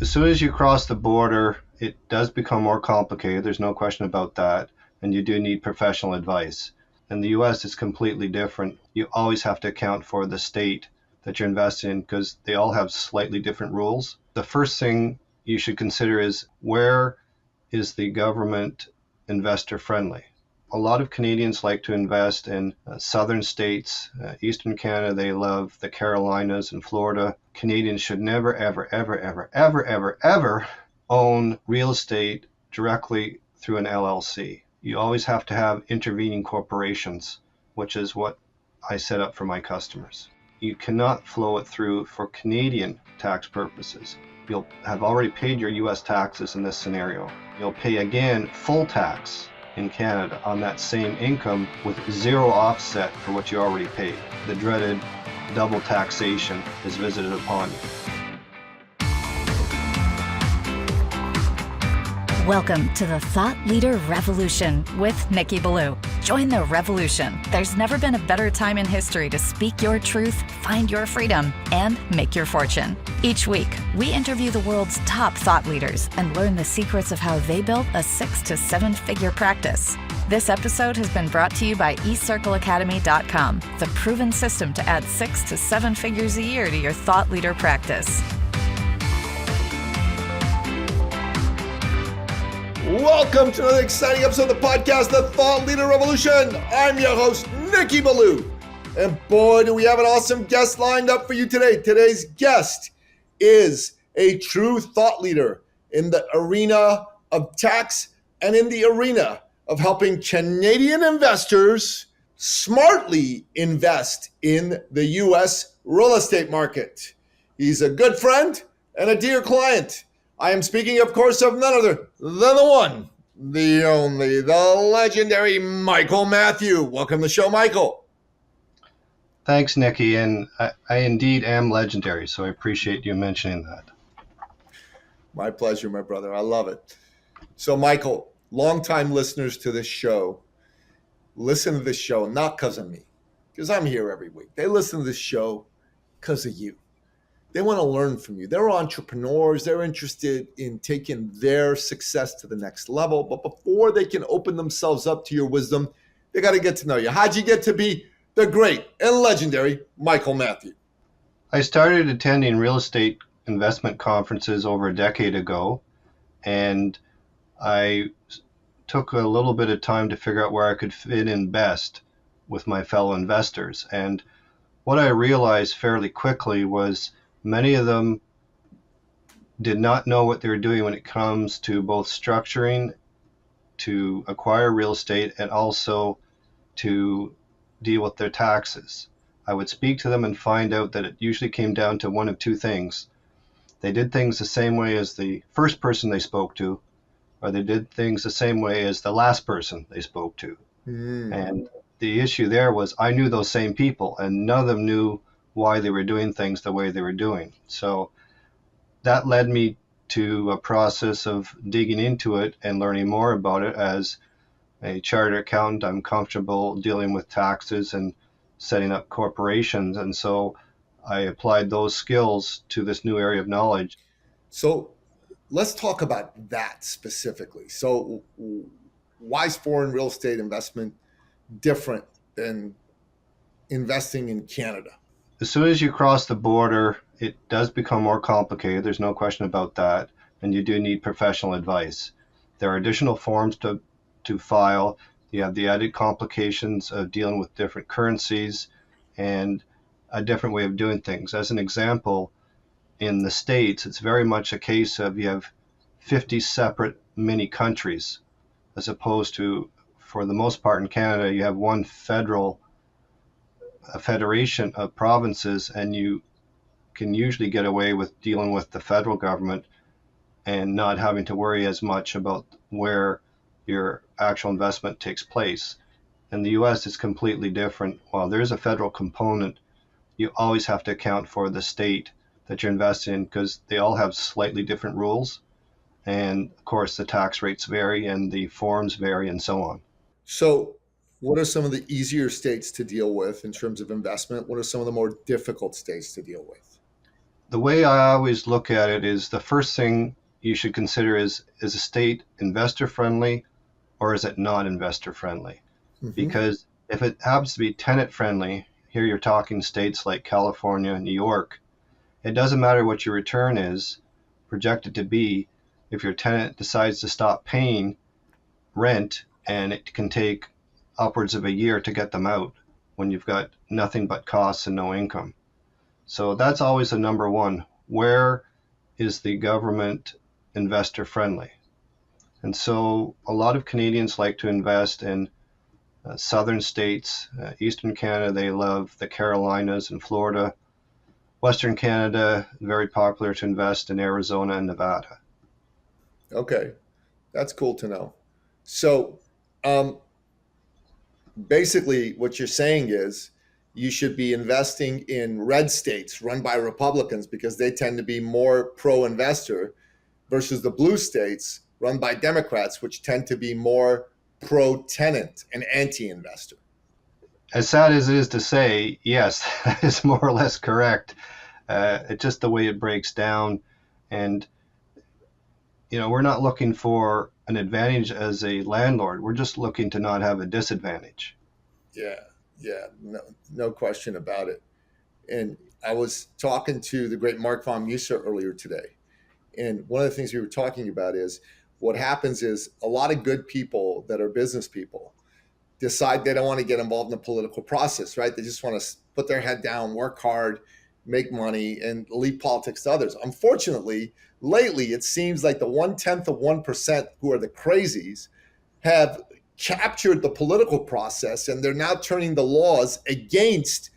As soon as you cross the border, it does become more complicated. There's no question about that. And you do need professional advice. In the US, it's completely different. You always have to account for the state that you're investing in because they all have slightly different rules. The first thing you should consider is, where is the government investor friendly? A lot of Canadians like to invest in southern states, Eastern Canada. They love the Carolinas and Florida. Canadians should never, ever, ever, ever, ever, ever, ever own real estate directly through an LLC. You always have to have intervening corporations, which is what I set up for my customers. You cannot flow it through for Canadian tax purposes. You'll have already paid your US taxes in this scenario. You'll pay again full tax in Canada on that same income with zero offset for what you already paid. The dreaded double taxation is visited upon you. Welcome to the Thought Leader Revolution with Nikki Ballou. Join the revolution. There's never been a better time in history to speak your truth, find your freedom, and make your fortune. Each week, we interview the world's top thought leaders and learn the secrets of how they built a 6 to 7 figure practice. This episode has been brought to you by eCircleacademy.com, the proven system to add 6 to 7 figures a year to your thought leader practice. Welcome to another exciting episode of the podcast, The Thought Leader Revolution. I'm your host, Nikki Ballou. And boy, do we have an awesome guest lined up for you today. Today's guest is a true thought leader in the arena of tax and in the arena of helping Canadian investors smartly invest in the U.S. real estate market. He's a good friend and a dear client. I am speaking, of course, of none other than the one, the only, the legendary Michael Matthew. Welcome to the show, Michael. Thanks, Nikki, and I indeed am legendary, so I appreciate you mentioning that. My pleasure, my brother. I love it. So, Michael, longtime listeners to this show, listen to this show not because of me, because I'm here every week. They listen to this show because of you. They want to learn from you. They're entrepreneurs. They're interested in taking their success to the next level. But before they can open themselves up to your wisdom, they got to get to know you. How'd you get to be the great and legendary Michael Matthew? I started attending real estate investment conferences over a decade ago, and I took a little bit of time to figure out where I could fit in best with my fellow investors. And what I realized fairly quickly was many of them did not know what they were doing when it comes to both structuring to acquire real estate and also to deal with their taxes. I would speak to them and find out that it usually came down to one of two things. They did things the same way as the first person they spoke to, or they did things the same way as the last person they spoke to. And the issue there was I knew those same people, and none of them knew why they were doing things the way they were doing. So that led me to a process of digging into it and learning more about it. As a chartered accountant, I'm comfortable dealing with taxes and setting up corporations. And so I applied those skills to this new area of knowledge. So let's talk about that specifically. So why is foreign real estate investment different than investing in Canada? As soon as you cross the border, it does become more complicated. There's no question about that. And you do need professional advice. There are additional forms to file. You have the added complications of dealing with different currencies and a different way of doing things. As an example, in the States, it's very much a case of you have 50 separate mini countries, as opposed to, for the most part in Canada, you have one a federation of provinces, and you can usually get away with dealing with the federal government and not having to worry as much about where your actual investment takes place. In the US, it's completely different. While there's a federal component, you always have to account for the state that you're investing in because they all have slightly different rules. And of course, the tax rates vary and the forms vary and so on. So what are some of the easier states to deal with in terms of investment? What are some of the more difficult states to deal with? The way I always look at it is the first thing you should consider is a state investor friendly or is it not investor friendly? Hmm. Because if it happens to be tenant friendly, here you're talking states like California, New York, it doesn't matter what your return is projected to be if your tenant decides to stop paying rent and it can take upwards of a year to get them out when you've got nothing but costs and no income. So that's always the number one. Where is the government investor friendly? And so a lot of Canadians like to invest in southern states. Eastern Canada, they love the Carolinas and Florida. Western Canada, very popular to invest in Arizona and Nevada. Okay, that's cool to know. So, um, basically, what you're saying is you should be investing in red states run by Republicans because they tend to be more pro investor versus the blue states run by Democrats, which tend to be more pro tenant and anti investor. As sad as it is to say, yes, that is more or less correct. It's just the way it breaks down. And, we're not looking for an advantage as a landlord. We're just looking to not have a disadvantage. Yeah, yeah, no question about it. And I was talking to the great Mark von Muser earlier today. And one of the things we were talking about is what happens is a lot of good people that are business people decide they don't want to get involved in the political process, right? They just want to put their head down, work hard, make money, and leave politics to others. Unfortunately, lately, it seems like the 0.1% who are the crazies have captured the political process and they're now turning the laws against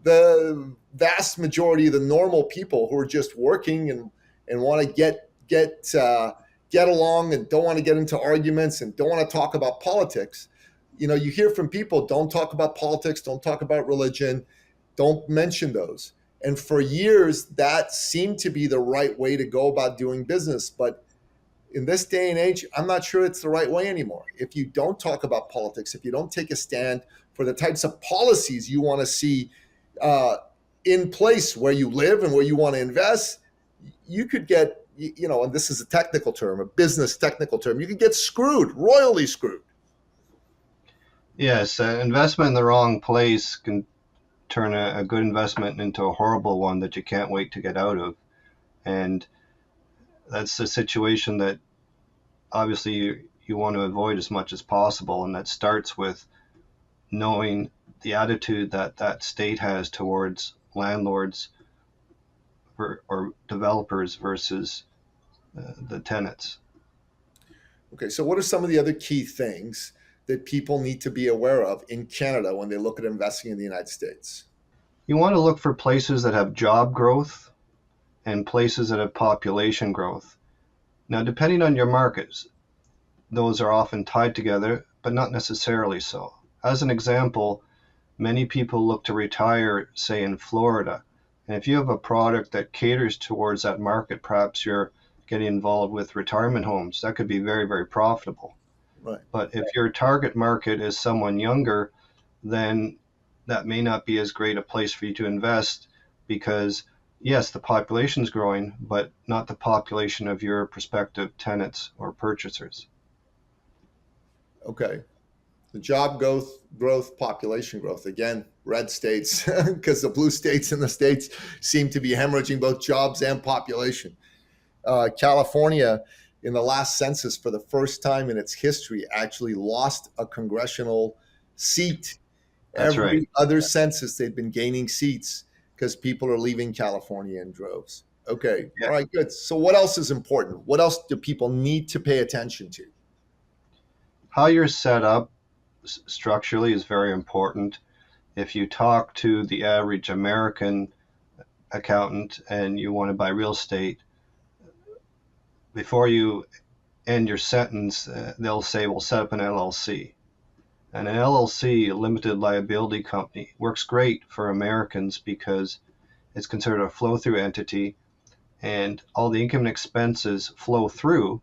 the vast majority of the normal people who are just working and want to get along and don't want to get into arguments and don't want to talk about politics. You hear from people, don't talk about politics, don't talk about religion, don't mention those. And for years, that seemed to be the right way to go about doing business. But in this day and age, I'm not sure it's the right way anymore. If you don't talk about politics, if you don't take a stand for the types of policies you want to see in place where you live and where you want to invest, you could get, and this is a technical term, a business technical term, you could get screwed, royally screwed. Yes, investment in the wrong place can turn a good investment into a horrible one that you can't wait to get out of. And that's a situation that obviously you want to avoid as much as possible. And that starts with knowing the attitude that that state has towards landlords or developers versus the tenants. Okay, so what are some of the other key things that people need to be aware of in Canada when they look at investing in the United States? You want to look for places that have job growth and places that have population growth. Now, depending on your markets, those are often tied together, but not necessarily so. As an example, many people look to retire, say, in Florida. And if you have a product that caters towards that market, perhaps you're getting involved with retirement homes, that could be very, very profitable. Right. But if your target market is someone younger, then that may not be as great a place for you to invest because, yes, the population's growing, but not the population of your prospective tenants or purchasers. Okay. The job growth, population growth. Again, red states, because the blue states and the states seem to be hemorrhaging both jobs and population. California, in the last census, for the first time in its history, actually lost a congressional seat. That's Every right. other census, they've been gaining seats because people are leaving California in droves. Okay. Yeah. All right, good. So what else is important? What else do people need to pay attention to? How you're set up structurally is very important. If you talk to the average American accountant and you want to buy real estate, before you end your sentence, they'll say, well, set up an LLC. And an LLC, a limited liability company, works great for Americans because it's considered a flow-through entity and all the income and expenses flow through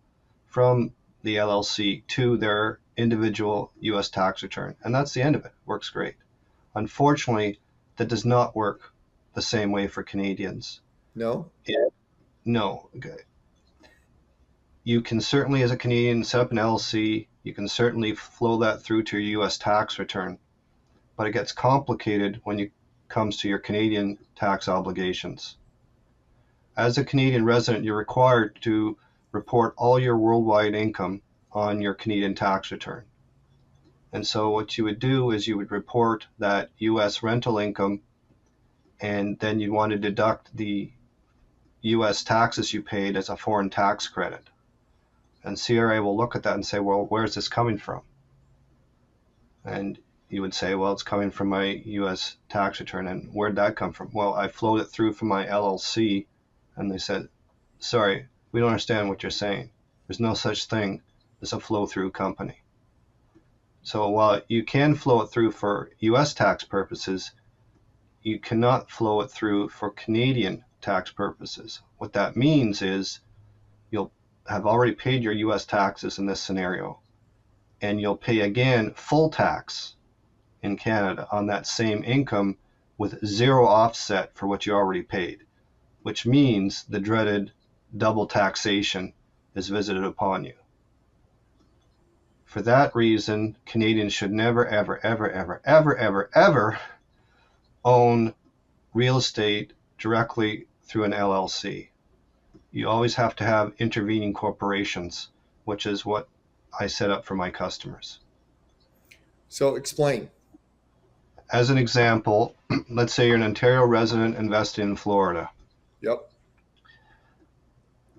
from the LLC to their individual U.S. tax return. And that's the end of it. Works great. Unfortunately, that does not work the same way for Canadians. No? Yeah. No. Okay. You can certainly, as a Canadian, set up an LLC. You can certainly flow that through to your U.S. tax return, but it gets complicated when it comes to your Canadian tax obligations. As a Canadian resident, you're required to report all your worldwide income on your Canadian tax return. And so what you would do is you would report that U.S. rental income, and then you'd want to deduct the U.S. taxes you paid as a foreign tax credit. And CRA will look at that and say, well, where's this coming from? And you would say, well, it's coming from my U.S. tax return. And where'd that come from? Well, I flowed it through from my LLC. And they said, sorry, we don't understand what you're saying. There's no such thing as a flow-through company. So while you can flow it through for U.S. tax purposes, you cannot flow it through for Canadian tax purposes. What that means is you'll have already paid your U.S. taxes in this scenario, and you'll pay again full tax in Canada on that same income with zero offset for what you already paid, which means the dreaded double taxation is visited upon you. For that reason, Canadians should never, ever, ever, ever, ever, ever, ever own real estate directly through an LLC. You always have to have intervening corporations, which is what I set up for my customers. So explain. As an example, let's say you're an Ontario resident investing in Florida. Yep.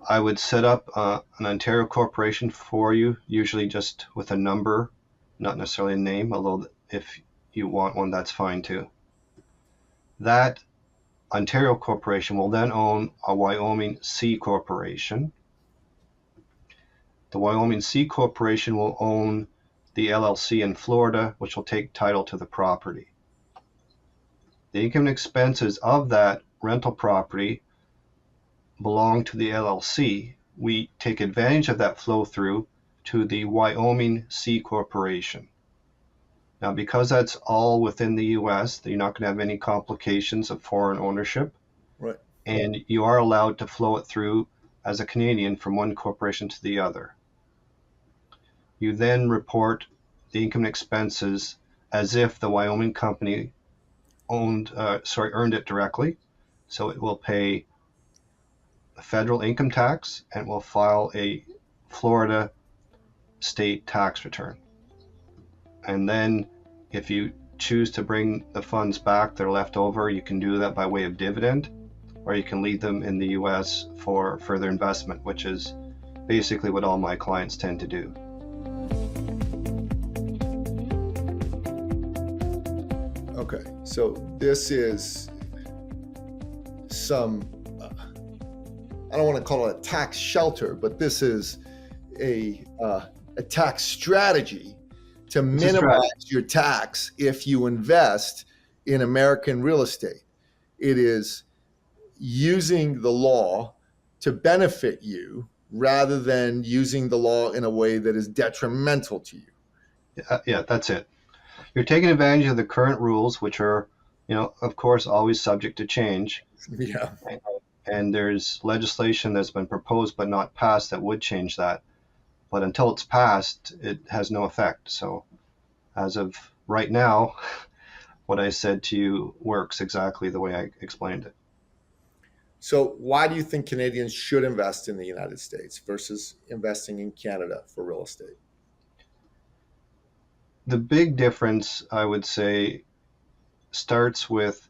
I would set up an Ontario corporation for you, usually just with a number, not necessarily a name, although if you want one, that's fine too. That Ontario corporation will then own a Wyoming C corporation. The Wyoming C corporation will own the LLC in Florida, which will take title to the property. The income and expenses of that rental property belong to the LLC. We take advantage of that flow through to the Wyoming C corporation. Now, because that's all within the US, you're not going to have any complications of foreign ownership. Right. And you are allowed to flow it through as a Canadian from one corporation to the other. You then report the income and expenses as if the Wyoming company earned it directly. So it will pay federal income tax and will file a Florida state tax return. And then if you choose to bring the funds back that are left over, you can do that by way of dividend, or you can leave them in the US for further investment, which is basically what all my clients tend to do. Okay, so this is some, I don't want to call it a tax shelter, but this is a tax strategy to minimize your tax if you invest in American real estate. It is using the law to benefit you rather than using the law in a way that is detrimental to you. Yeah, that's it. You're taking advantage of the current rules, which are, of course, always subject to change. Yeah. And there's legislation that's been proposed but not passed that would change that. But until it's passed, it has no effect. So as of right now, what I said to you works exactly the way I explained it. So why do you think Canadians should invest in the United States versus investing in Canada for real estate? The big difference, I would say, starts with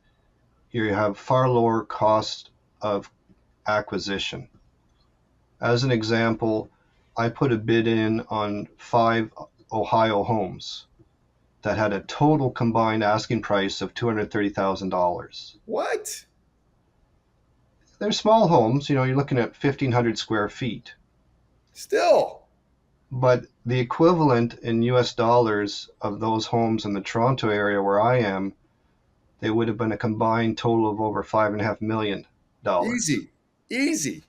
you have far lower cost of acquisition. As an example, I put a bid in on 5 Ohio homes that had a total combined asking price of $230,000. What? They're small homes, you're looking at 1,500 square feet. Still. But the equivalent in US dollars of those homes in the Toronto area where I am, they would have been a combined total of over $5.5 million. Easy.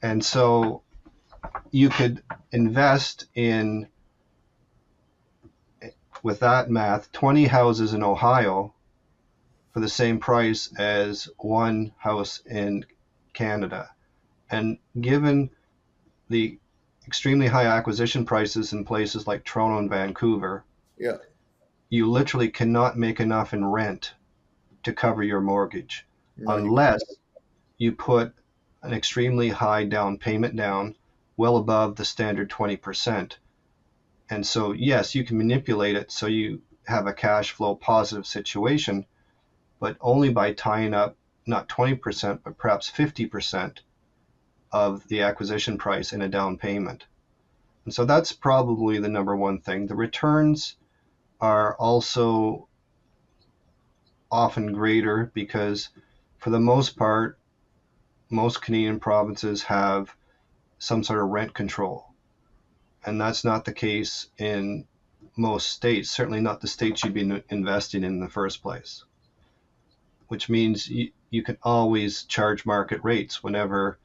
And so you could invest in, with that math, 20 houses in Ohio for the same price as one house in Canada. And given the extremely high acquisition prices in places like Toronto and Vancouver, Yeah. you literally cannot make enough in rent to cover your mortgage No, you unless you put an extremely high down payment down, well above the standard 20%. And so, yes, you can manipulate it so you have a cash flow positive situation, but only by tying up not 20%, but perhaps 50% of the acquisition price in a down payment. And so that's probably the number one thing. The returns are also often greater because, for the most part, most Canadian provinces have some sort of rent control. And that's not the case in most states, certainly not the states you'd be investing in the first place, which means you can always charge market rates whenever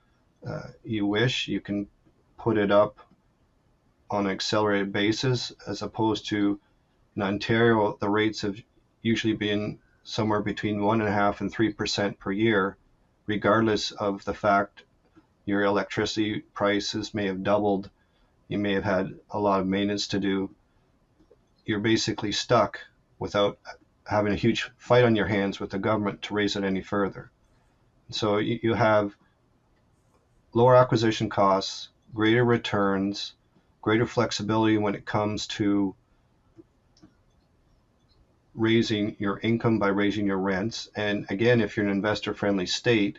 you wish. You can put it up on an accelerated basis, as opposed to in Ontario, the rates have usually been somewhere between 1.5% and 3% per year, regardless of the fact your electricity prices may have doubled. You may have had a lot of maintenance to do. You're basically stuck without having a huge fight on your hands with the government to raise it any further. So you have lower acquisition costs, greater returns, greater flexibility when it comes to raising your income by raising your rents. And again, if you're an investor-friendly state,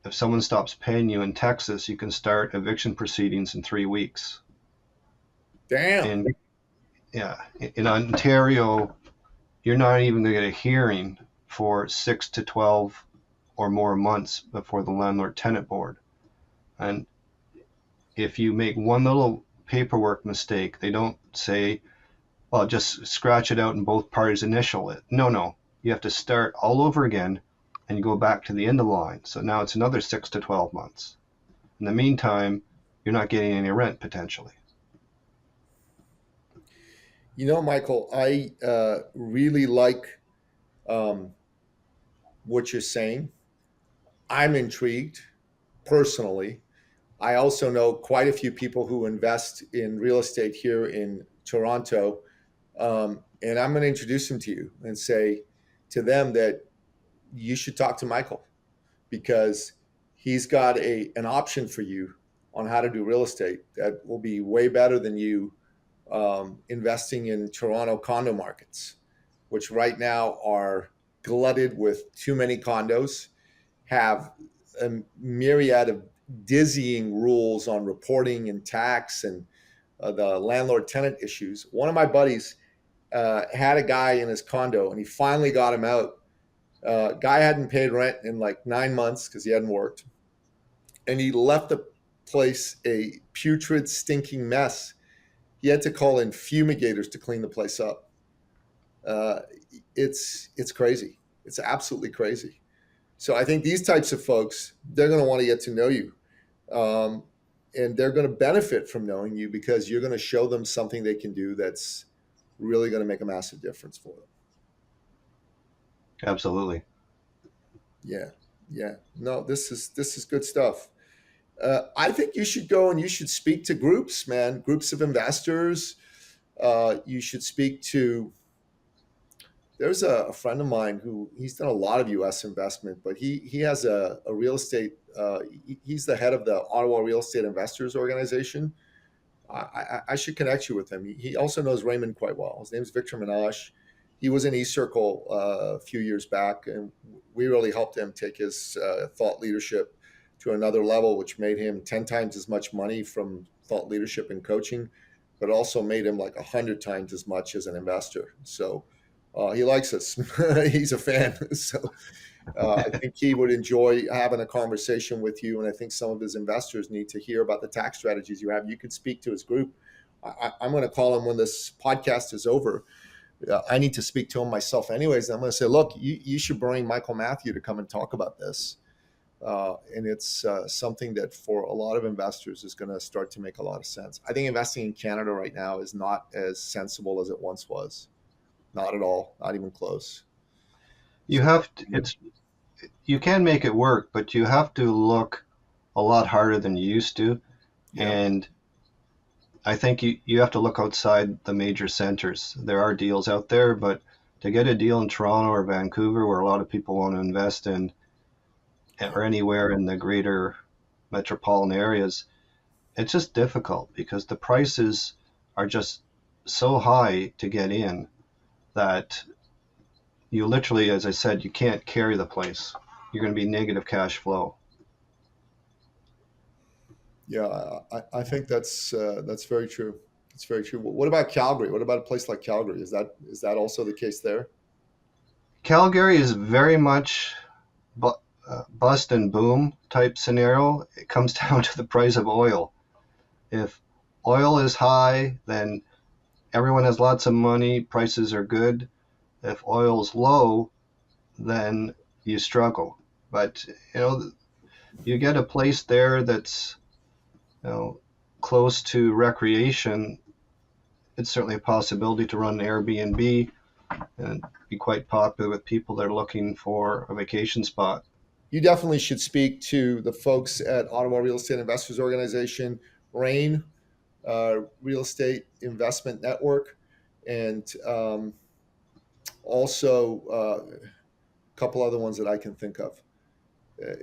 if someone stops paying you in Texas, you can start eviction proceedings in 3 weeks. Damn. And yeah, in Ontario, you're not even going to get a hearing for 6 to 12 or more months before the landlord-tenant board. And if you make one little paperwork mistake, they don't say, well, just scratch it out and both parties initial it. No. You have to start all over again and you go back to the end of the line. So now it's another 6 to 12 months. In the meantime, you're not getting any rent potentially. You know, Michael, I really like what you're saying. I'm intrigued personally. I also know quite a few people who invest in real estate here in Toronto. And I'm going to introduce them to you and say to them that you should talk to Michael because he's got an option for you on how to do real estate that will be way better than you investing in Toronto condo markets, which right now are glutted with too many condos, have a myriad of dizzying rules on reporting and tax and the landlord tenant issues. One of my buddies had a guy in his condo and he finally got him out. Guy hadn't paid rent in like 9 months because he hadn't worked. And he left the place a putrid, stinking mess. He had to call in fumigators to clean the place up. It's crazy. It's absolutely crazy. So I think these types of folks, they're going to want to get to know you. And they're going to benefit from knowing you because you're going to show them something they can do that's really going to make a massive difference for them. Absolutely. Yeah. No, this is good stuff. I think you should go and you should speak to groups, man, groups of investors. You should speak to. There's a friend of mine who he's done a lot of U.S. investment, but he has a real estate. He's the head of the Ottawa Real Estate Investors Organization. I should connect you with him. He also knows Raymond quite well. His name's Victor Menage. He was in eCircle a few years back, and we really helped him take his thought leadership to another level, which made him 10 times as much money from thought leadership and coaching, but also made him like 100 times as much as an investor. So he likes us. He's a fan. So I think he would enjoy having a conversation with you. And I think some of his investors need to hear about the tax strategies you have. You could speak to his group. I'm going to call him when this podcast is over. I need to speak to him myself anyways. And I'm going to say, look, you should bring Michael Matthew to come and talk about this. And it's something that for a lot of investors is going to start to make a lot of sense. I think investing in Canada right now is not as sensible as it once was. Not at all. Not even close. You have to, it's you can make it work, but you have to look a lot harder than you used to. Yeah. And I think you have to look outside the major centers. There are deals out there, but to get a deal in Toronto or Vancouver, where a lot of people want to invest in, or anywhere in the greater metropolitan areas, it's just difficult because the prices are just so high to get in that you literally, as I said, you can't carry the place. You're going to be negative cash flow. Yeah, I think that's very true. It's very true. What about Calgary? What about a place like Calgary? Is that also the case there? Calgary is very much bust and boom type scenario. It comes down to the price of oil. If oil is high, then everyone has lots of money, prices are good. If oil is low, then you struggle. But you get a place there that's close to recreation. It's certainly a possibility to run an Airbnb and be quite popular with people that are looking for a vacation spot. You definitely should speak to the folks at Ottawa Real Estate Investors Organization, RAIN, Real Estate Investment Network, and also a couple other ones that I can think of.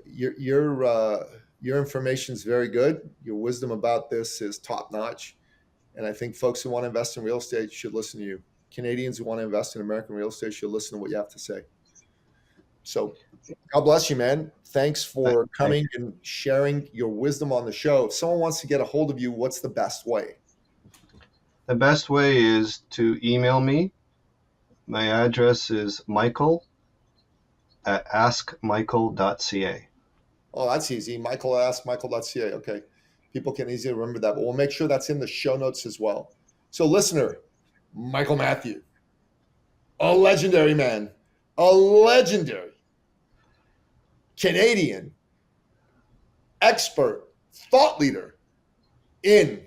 Your information is very good. Your wisdom about this is top notch. And I think folks who want to invest in real estate should listen to you. Canadians who want to invest in American real estate should listen to what you have to say. So God bless you, man. Thanks for coming and sharing your wisdom on the show. If someone wants to get a hold of you, what's the best way? The best way is to email me. My address is michael@askmichael.ca. Oh, that's easy. Michael@askmichael.ca. Okay. People can easily remember that, but we'll make sure that's in the show notes as well. So, listener, Michael Matthew, a legendary man, a legendary Canadian expert, thought leader in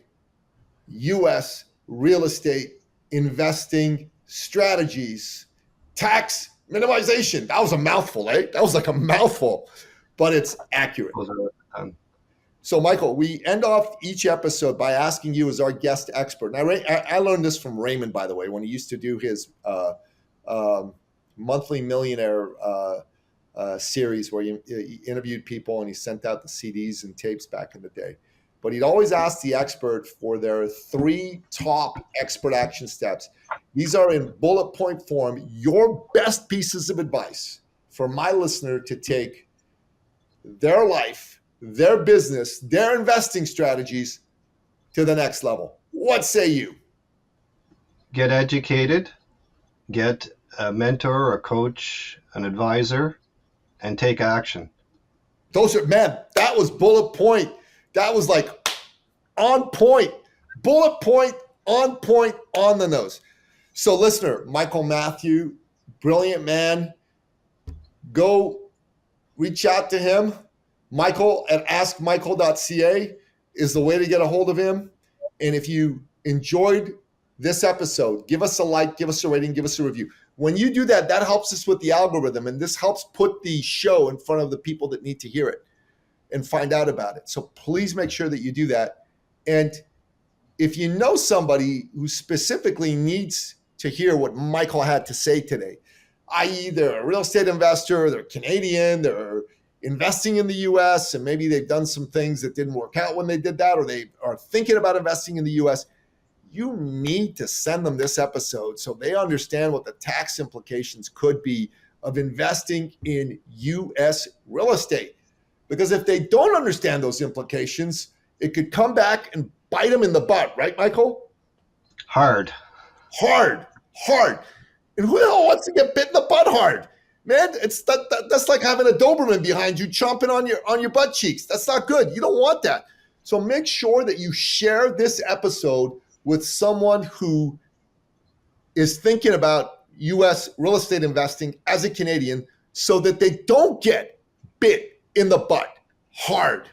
U.S. real estate investing strategies, tax minimization. That was a mouthful, eh? That was like a mouthful, but it's accurate. So, Michael, we end off each episode by asking you as our guest expert. Now, I learned this from Raymond, by the way, when he used to do his monthly millionaire series where he interviewed people and he sent out the CDs and tapes back in the day. But he'd always ask the expert for their 3 top expert action steps. These are in bullet point form, your best pieces of advice for my listener to take their life, their business, their investing strategies to the next level. What say you? Get educated, get a mentor, a coach, an advisor, and take action. Those are, man, that was bullet point. That was like on point, bullet point, on the nose. So listener, Michael Matthew, brilliant man. Go reach out to him. Michael@askmichael.ca is the way to get a hold of him. And if you enjoyed this episode, give us a like, give us a rating, give us a review. When you do that, that helps us with the algorithm. And this helps put the show in front of the people that need to hear it and find out about it. So please make sure that you do that. And if you know somebody who specifically needs to hear what Michael had to say today, i.e. they're a real estate investor, they're Canadian, they're investing in the US, and maybe they've done some things that didn't work out when they did that, or they are thinking about investing in the US, you need to send them this episode so they understand what the tax implications could be of investing in US real estate. Because if they don't understand those implications, it could come back and bite them in the butt, right, Michael? Hard. And who the hell wants to get bit in the butt hard? Man, that's like having a Doberman behind you chomping on your butt cheeks. That's not good. You don't want that. So make sure that you share this episode with someone who is thinking about U.S. real estate investing as a Canadian so that they don't get bit in the butt hard.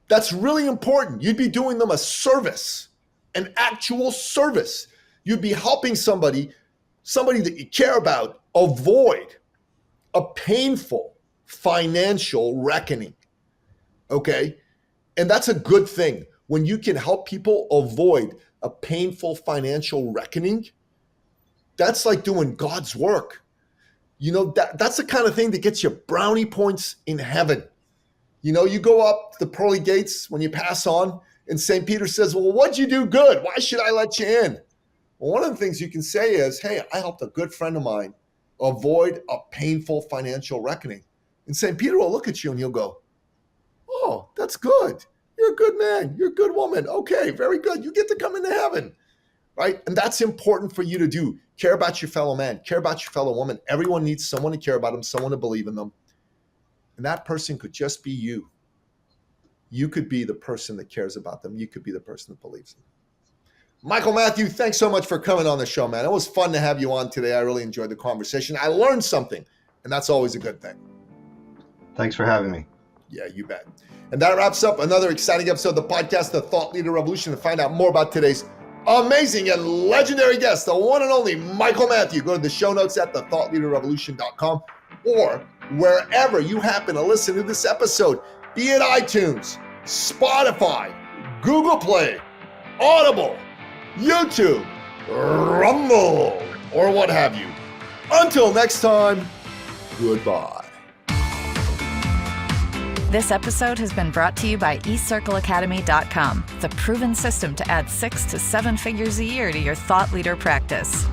That's really important. You'd be doing them a service, an actual service. You'd be helping somebody somebody that you care about, avoid a painful financial reckoning. Okay? And that's a good thing. When you can help people avoid a painful financial reckoning, that's like doing God's work. You know, that's the kind of thing that gets you brownie points in heaven. You know, you go up the pearly gates when you pass on, and St. Peter says, well, what'd you do good? Why should I let you in? Well, one of the things you can say is, hey, I helped a good friend of mine avoid a painful financial reckoning. And St. Peter will look at you and he'll go, oh, that's good. You're a good man. You're a good woman. Okay, very good. You get to come into heaven, right? And that's important for you to do. Care about your fellow man. Care about your fellow woman. Everyone needs someone to care about them, someone to believe in them. And that person could just be you. You could be the person that cares about them. You could be the person that believes in them. Michael Matthew, thanks so much for coming on the show, man. It was fun to have you on today. I really enjoyed the conversation. I learned something, and that's always a good thing. Thanks for having me. Yeah, you bet. And that wraps up another exciting episode of the podcast, The Thought Leader Revolution. To find out more about today's amazing and legendary guest, the one and only Michael Matthew, go to the show notes at thethoughtleaderrevolution.com or wherever you happen to listen to this episode, be it iTunes, Spotify, Google Play, Audible, YouTube, Rumble, or what have you. Until next time, goodbye. This episode has been brought to you by eCircleAcademy.com, the proven system to add 6 to 7 figures a year to your thought leader practice.